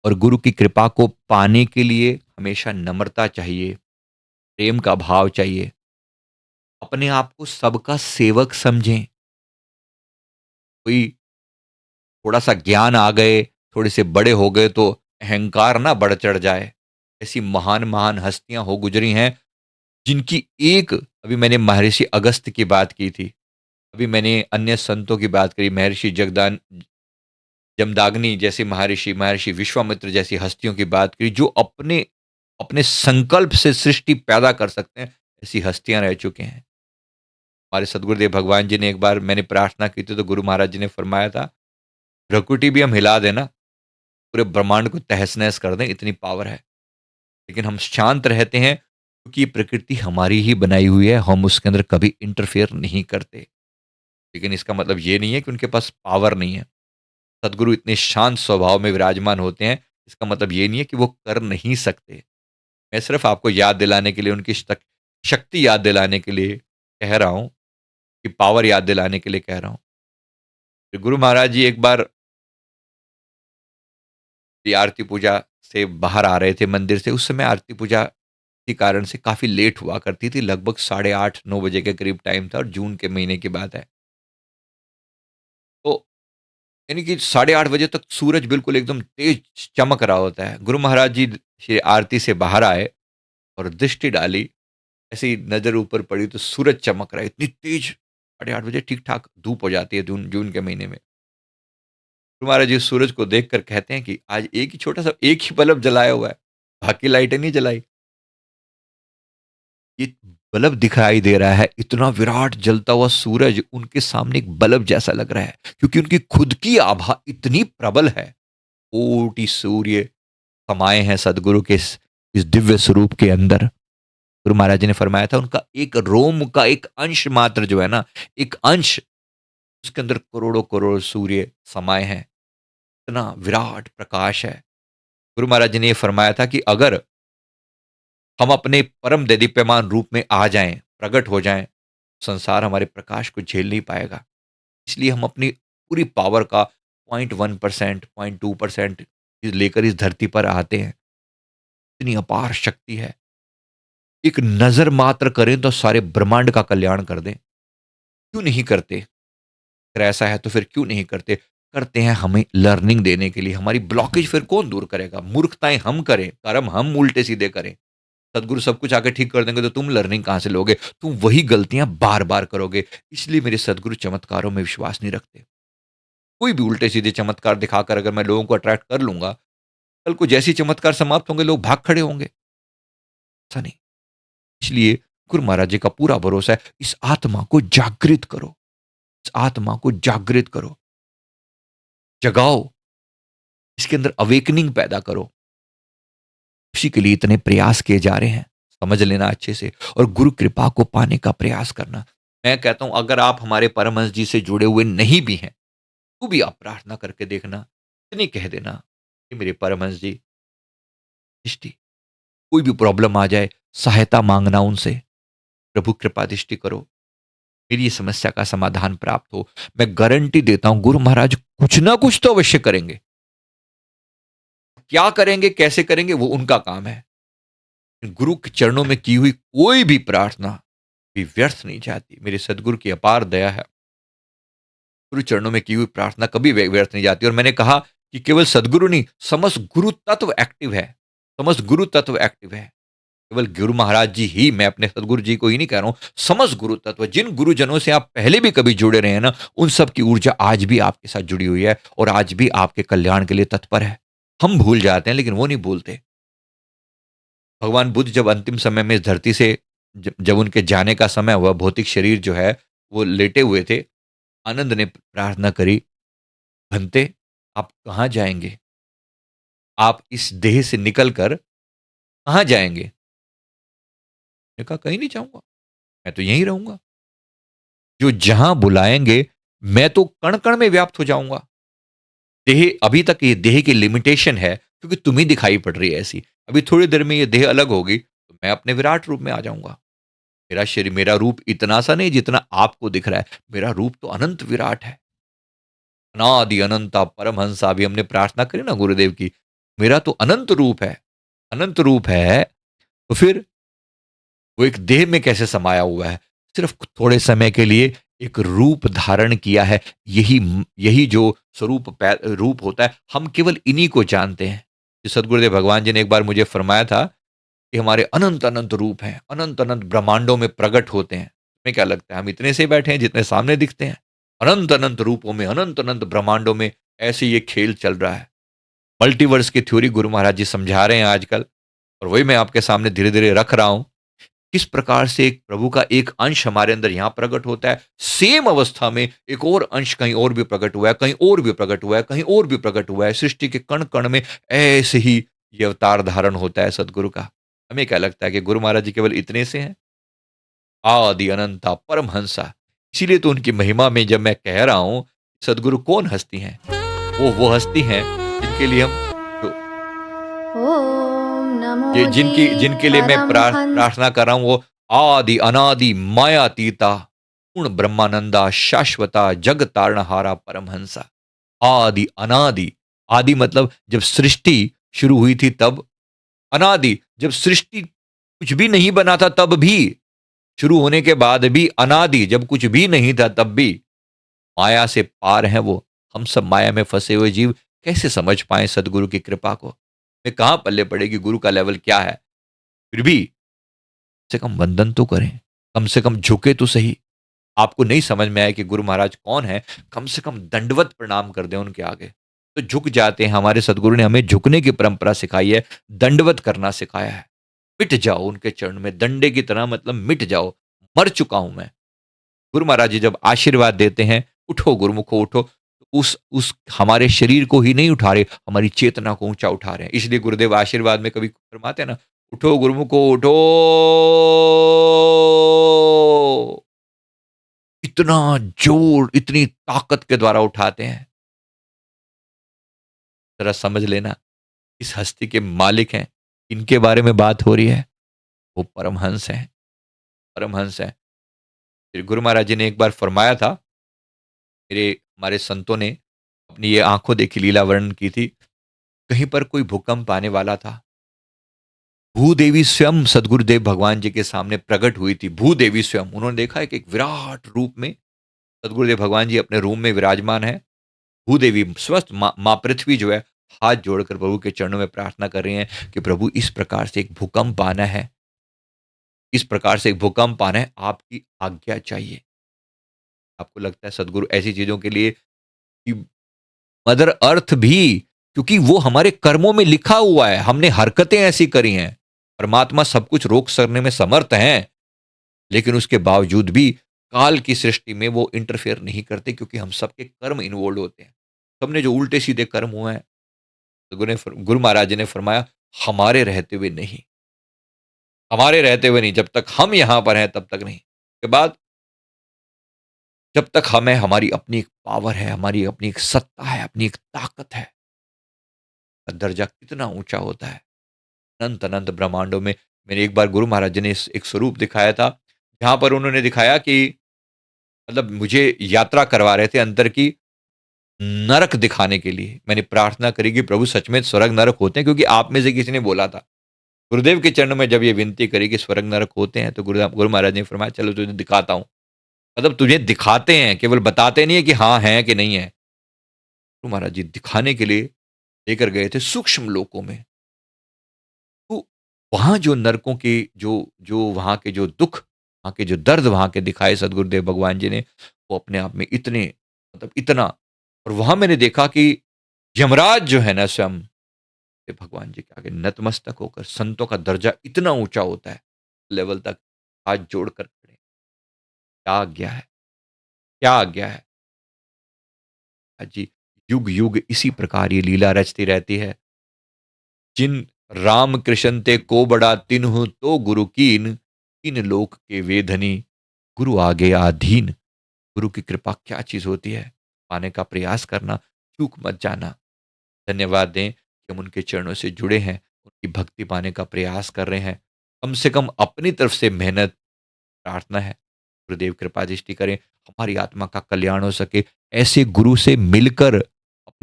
और गुरु की कृपा को पाने के लिए हमेशा नम्रता चाहिए, प्रेम का भाव चाहिए। अपने आप को सबका सेवक समझें। कोई थोड़ा-सा ज्ञान आ गए, थोड़े से बड़े हो गए तो अहंकार ना बढ़ चढ़ जाए। ऐसी महान-महान हस्तियाँ हो गुज़री हैं, जिनकी एक अभी मैंने महर्षि अगस्त्य की बात की थी। अभी मैंने अन्य संतों की बात करी, महर्षि जमदाग्नि जैसे महर्षि, महर्षि विश्वामित्र जैसी हस्तियों की बात करी, जो अपने अपने संकल्प से सृष्टि पैदा कर सकते हैं, ऐसी हस्तियाँ रह चुके हैं। हमारे सद्गुरुदेव भगवान जी ने एक बार मैंने प्रार्थना की थी, तो गुरु महाराज जी ने फरमाया था, "भ्रकुटी भी हम हिला दें ना, पूरे ब्रह्मांड को तहस-नहस कर दें, इतनी पावर है। लेकिन हम शांत रहते हैं, क्योंकि ये प्रकृति हमारी ही बनाई हुई है, हम उसके अंदर कभी इंटरफेयर नहीं करते। लेकिन इसका मतलब ये नहीं है कि उनके पास पावर नहीं है। सद्गुरु इतने शांत स्वभाव में विराजमान होते हैं, इसका मतलब ये नहीं है कि वो कर नहीं सकते। मैं सिर्फ़ आपको याद दिलाने के लिए, उनकी शक्ति याद दिलाने के लिए कह रहा हूँ, कि पावर याद दिलाने के लिए कह रहा हूँ। तो गुरु महाराज जी एक बार ये आरती पूजा से बाहर आ रहे थे मंदिर से, उस समय आरती पूजा के कारण से काफ़ी लेट हुआ करती थी, लगभग साढ़े 8-9 बजे के करीब टाइम था और जून के महीने की बात है। तो यानी कि साढ़े 8 बजे तक सूरज बिल्कुल एकदम तेज चमक रहा होता है। गुरु महाराज जी ये आरती से बाहर आए और दृष्टि डाली, ऐसे ही नज़र ऊपर पड़ी तो सूरज चमक रहा है, इतनी तेज, साढ़े 8 बजे ठीक-ठाक धूप हो जाती है जून जून के महीने में। गुरु महाराज जी सूरज को देखकर कहते हैं कि आज एक ही छोटा-सा एक ही बल्ब जलाया हुआ है, बाकी लाइटें नहीं जलाई। ये बल्ब दिखाई दे रहा है, इतना विराट जलता हुआ सूरज उनके सामने एक बल्ब जैसा लग रहा है, क्योंकि उनकी खुद की आभा इतनी प्रबल है। कोटि सूर्य समाये हैं सदगुरु के इस दिव्य स्वरूप के अंदर। गुरु महाराज जी ने फरमाया था, उनका एक रोम का एक अंश मात्र जो है ना, एक अंश, उसके अंदर करोड़ों-करोड़ सूर्य समाये हैं। इतना विराट प्रकाश है। गुरु महाराज जी ने ये फरमाया था कि अगर हम अपने परम देदीप्यमान रूप में आ जाएँ, प्रकट हो जाएँ, संसार हमारे प्रकाश को झेल नहीं पाएगा। इसलिए हम अपनी पूरी पावर का 0.1%, 0.2% लेकर इस धरती पर आते हैं। इतनी अपार शक्ति है। एक नज़र मात्र करें तो सारे ब्रह्मांड का कल्याण कर दें। क्यों नहीं करते? अगर ऐसा है तो फिर क्यों नहीं करते? करते हैं हमें लर्निंग देने के लिए। हमारी ब्लॉकेज फिर कौन दूर करेगा? मूर्खताएँ हम करें, कर्म हम उल्टे-सीधे करें। सदगुरु सब कुछ आके ठीक कर देंगे तो तुम लर्निंग कहाँ से लोगे? तुम वही गलतियाँ बार-बार करोगे। इसलिए मेरे सदगुरु चमत्कारों में विश्वास नहीं रखते। कोई भी उल्टे-सीधे चमत्कार दिखाकर अगर मैं लोगों को अट्रैक्ट कर लूँगा, कल को जैसे ही चमत्कार समाप्त होंगे, लोग भाग खड़े होंगे। ऐसा नहीं। इसलिए गुरु महाराज जी का पूरा भरोसा है, इस आत्मा को जागृत करो, इस आत्मा को जागृत करो, जगाओ, इसके अंदर अवेकनिंग पैदा करो। उसी के लिए इतने प्रयास किए जा रहे हैं। समझ लेना अच्छे से और गुरु कृपा को पाने का प्रयास करना। मैं कहता हूँ अगर आप हमारे परमहंस जी से जुड़े हुए नहीं भी हैं, तो भी आप प्रार्थना करके देखना। इतनी कह देना कि मेरे परमहंस जी, दृष्टि कोई भी प्रॉब्लम आ जाए, सहायता माँगना उनसे, प्रभु कृपा दृष्टि करो, मेरी ये समस्या का समाधान प्राप्त हो। मैं गारंटी देता हूँ गुरु महाराज कुछ ना कुछ तो अवश्य करेंगे। क्या करेंगे, कैसे करेंगे वो उनका काम है। गुरु के चरणों में की हुई कोई भी प्रार्थना भी व्यर्थ नहीं जाती। मेरे सदगुरु की अपार दया है। गुरु चरणों में की हुई प्रार्थना कभी व्यर्थ नहीं जाती और मैंने कहा कि केवल सदगुरु नहीं, समस्त गुरु तत्व एक्टिव है। समस्त गुरु तत्व एक्टिव है। केवल गुरु महाराज जी ही, मैं अपने सदगुरु जी को ही नहीं कह रहा हूँ, समस्त गुरु तत्व जिन गुरुजनों से आप पहले भी कभी जुड़े रहे हैं ना, उन सब की ऊर्जा आज भी आपके साथ जुड़ी हुई है और आज भी आपके कल्याण के लिए तत्पर है। हम भूल जाते हैं लेकिन वो नहीं भूलते। भगवान बुद्ध जब अंतिम समय में इस धरती से जब उनके जाने का समय हुआ, भौतिक शरीर जो है वो लेटे हुए थे, आनंद ने प्रार्थना करी, "भंते, आप कहाँ जाएँगे? आप इस देह से निकल कर कहाँ जाएँगे?" मैंने कहा, "कहीं नहीं जाऊँगा, मैं तो यहीं रहूँगा। जो जहाँ बुलाएँगे, मैं तो कण-कण में व्याप्त हो जाऊँगा। देह अभी तक ये देह की लिमिटेशन है क्योंकि तुम ही दिखाई पड़ रही है ऐसी। अभी थोड़ी देर में ये देह अलग होगी, तो मैं अपने विराट रूप में आ जाऊँगा। मेरा शरीर, मेरा रूप इतना सा नहीं जितना आपको दिख रहा है, मेरा रूप तो अनंत विराट है। अनादि अनंता परमहंसा, अभी हमने प्रार्थना करी ना गुरुदेव की, मेरा तो अनंत रूप है, अनंत रूप है, तो फिर वो एक देह में कैसे समाया हुआ है? सिर्फ़ थोड़े समय के लिए एक रूप धारण किया है। यही जो रूप होता है, हम केवल इन्हीं को जानते हैं। कि सद्गुरुदेव भगवान जी ने एक बार मुझे फरमाया था कि हमारे अनंत-अनंत रूप हैं, अनंत-अनंत ब्रह्मांडों में प्रकट होते हैं। तुम्हें क्या लगता है हम इतने से बैठे हैं जितने सामने दिखते हैं? अनंत-अनंत रूपों में, अनंत-अनंत ब्रह्मांडों में ऐसे ये खेल चल रहा है। मल्टीवर्स की थ्योरी गुरु महाराज जी समझा रहे हैं आजकल और वही मैं आपके सामने धीरे-धीरे रख रहा हूँ। किस प्रकार से एक प्रभु का एक अंश हमारे अंदर यहाँ प्रकट होता है, सेम अवस्था में एक और अंश कहीं और भी प्रकट हुआ है, कहीं और भी प्रकट हुआ है, कहीं और भी प्रकट हुआ है। सृष्टि के कण-कण में ऐसे ही ये अवतार धारण होता है सद्गुरु का। हमें क्या लगता है कि गुरु महाराज जी केवल इतने से हैं? आदि अनंता परमहंसा। इसीलिए तो उनकी महिमा में जब मैं कह रहा हूँ, सद्गुरु कौन हस्ती हैं? वो हस्ती हैं जिनके लिए हम जो ॐ नमो ये जी जिनके लिए मैं परमहंस प्रार्थना कर रहा हूँ वो आदि अनादि मायातीता पूर्ण ब्रह्मानंदा शाश्वता जग तारणहारा परमहंसा। आदि अनादि, आदि मतलब जब सृष्टि शुरू हुई थी तब, अनादि जब सृष्टि कुछ भी नहीं बना था तब भी, शुरू होने के बाद भी, अनादि जब कुछ भी नहीं था तब भी, माया से पार हैं वो। हम सब माया में फंसे हुए जीव कैसे समझ पाएं सदगुरु की कृपा को? हमें कहाँ पल्ले पड़ेगी गुरु का लेवल क्या है? फिर भी से कम वंदन तो करें, कम से कम झुके तो सही। आपको नहीं समझ में आया कि गुरु महाराज कौन है, कम से कम दंडवत प्रणाम कर दें उनके आगे। तो झुक जाते हैं, हमारे सद्गुरु ने हमें झुकने की परंपरा सिखाई है, दंडवत करना सिखाया है। मिट जाओ उनके चरण में, डंडे की तरह मतलब मिट जाओ, मर चुका हूँ मैं। गुरु महाराज जी जब आशीर्वाद देते हैं, उठो गुरुमुखो उठो, तो उस हमारे शरीर को ही नहीं उठा रहे, हमारी चेतना को ऊँचा उठा रहे हैं। इसलिए गुरुदेव आशीर्वाद में कभी फरमाते हैं ना, उठो गुरुमुखो उठो। इतना जोर, इतनी ताकत के द्वारा उठाते हैं। ज़रा समझ लेना, इस हस्ती के मालिक हैं, इनके बारे में बात हो रही है, वो परमहंस हैं, परमहंस हैं। फिर गुरु महाराज जी ने एक बार फरमाया था, मेरे हमारे संतों ने अपनी ये आँखों देखी लीला वर्णन की थी, कहीं पर कोई भूकंप आने वाला था। भूदेवी स्वयं सद्गुरुदेव भगवान जी के सामने प्रकट हुई थी, भूदेवी स्वयं। उन्होंने देखा है कि एक विराट रूप में सद्गुरुदेव भगवान जी अपने रूम में विराजमान हैं। भूदेवी स्वस्थ माँ पृथ्वी जो है, हाथ जोड़कर प्रभु के चरणों में प्रार्थना कर रही हैं कि प्रभु इस प्रकार से एक भूकंप आना है, इस प्रकार से एक भूकंप आना है, आपकी आज्ञा चाहिए। आपको लगता है सद्गुरु ऐसी चीज़ों के लिए कि मदर अर्थ भी, क्योंकि वो हमारे कर्मों में लिखा हुआ है, हमने हरकतें ऐसी करी हैं। परमात्मा सब कुछ रोक करने में समर्थ हैं, लेकिन उसके बावजूद भी काल की सृष्टि में वो इंटरफेयर नहीं करते क्योंकि हम सबके कर्म इन्वॉल्व होते हैं। सबने जो उल्टे-सीधे कर्म हुए हैं, तो गुरु महाराज जी ने फरमाया, हमारे रहते हुए नहीं, हमारे रहते हुए नहीं, जब तक हम यहाँ पर हैं तब तक नहीं। के बाद जब तक हमें हमारी अपनी एक पावर है, हमारी अपनी एक सत्ता है, अपनी एक ताकत है, का दर्जा कितना ऊँचा होता है। अनंत-अनंत ब्रह्मांडों में मेरे एक बार गुरु महाराज जी ने एक स्वरूप दिखाया था, जहाँ पर उन्होंने दिखाया कि मतलब मुझे यात्रा करवा रहे थे अंदर की, नरक दिखाने के लिए। मैंने प्रार्थना करी कि प्रभु सच में स्वर्ग नरक होते हैं क्योंकि आप में से किसी ने बोला था। गुरुदेव के चरणों में जब ये विनती करी कि स्वर्ग नरक होते हैं, तो गुरु महाराज ने फरमाया चलो तुझे दिखाता हूँ। मतलब तुझे दिखाते हैं, केवल बताते नहीं है कि हाँ हैं कि नहीं है। गुरु महाराज जी दिखाने के लिए लेकर गए थे सूक्ष्म लोकों में। तो वहाँ जो नरकों के जो जो वहाँ के जो दुःख, वहाँ के जो दर्द वहाँ के दिखाए सद्गुरुदेव भगवान जी ने, वो अपने आप में इतने मतलब इतना, और वहाँ मैंने देखा कि यमराज जो है ना स्वयं ये भगवान जी के आगे नतमस्तक होकर, संतों का दर्जा इतना ऊँचा होता है, लेवल तक हाथ जोड़कर खड़े। क्या आज्ञा है, क्या आज्ञा है। जी, युग-युग इसी प्रकार ये लीला रचती रहती है। जिन राम कृष्ण ते को बड़ा तिन्हु तो गुरु कीन, तीन लोक के वेधनी, गुरु आगे आधीन। गुरु की कृपा क्या चीज़ होती है, पाने का प्रयास करना, चूक मत जाना। धन्यवाद दें कि हम उनके चरणों से जुड़े हैं, उनकी भक्ति पाने का प्रयास कर रहे हैं। कम से कम अपनी तरफ से मेहनत, प्रार्थना है, गुरुदेव कृपा दृष्टि करें, हमारी आत्मा का कल्याण हो सके। ऐसे गुरु से मिलकर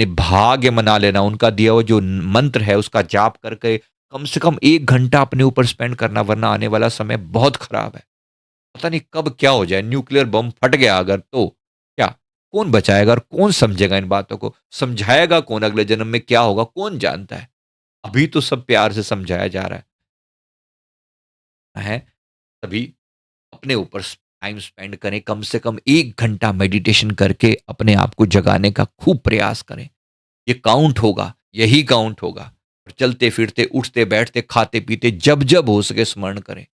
अपने भाग्य मना लेना, उनका दिया हुआ जो मंत्र है उसका जाप करके कम से कम 1 घंटा अपने ऊपर स्पेंड करना, वरना आने वाला समय बहुत खराब है। पता नहीं कब क्या हो जाए, न्यूक्लियर बम फट गया अगर तो क्या? कौन बचाएगा और कौन समझेगा इन बातों को? समझाएगा कौन अगले जन्म में क्या होगा, कौन जानता है? अभी तो सब प्यार से समझाया जा रहा है। तभी अपने ऊपर टाइम स्पेंड करें, कम से कम 1 घंटा मेडिटेशन करके अपने आप को जगाने का खूब प्रयास करें। ये काउंट होगा, यही काउंट होगा। और चलते-फिरते, उठते-बैठते, खाते-पीते जब-जब हो सके स्मरण करें।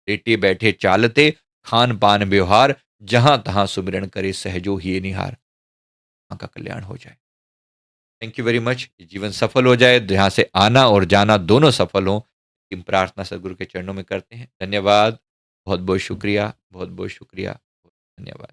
लेटे-बैठे चालते, खान-पान व्यवहार, जहाँ-तहाँ सुमिरन करे सहजो हिये निहार। माँ का कल्याण हो जाए। Thank you very much. ये जीवन सफल हो जाए, यहाँ से आना और जाना दोनों सफल हों, ये प्रार्थना सद्गुरु के चरणों में करते हैं। धन्यवाद। बहुत-बहुत शुक्रिया, बहुत-बहुत शुक्रिया। धन्यवाद।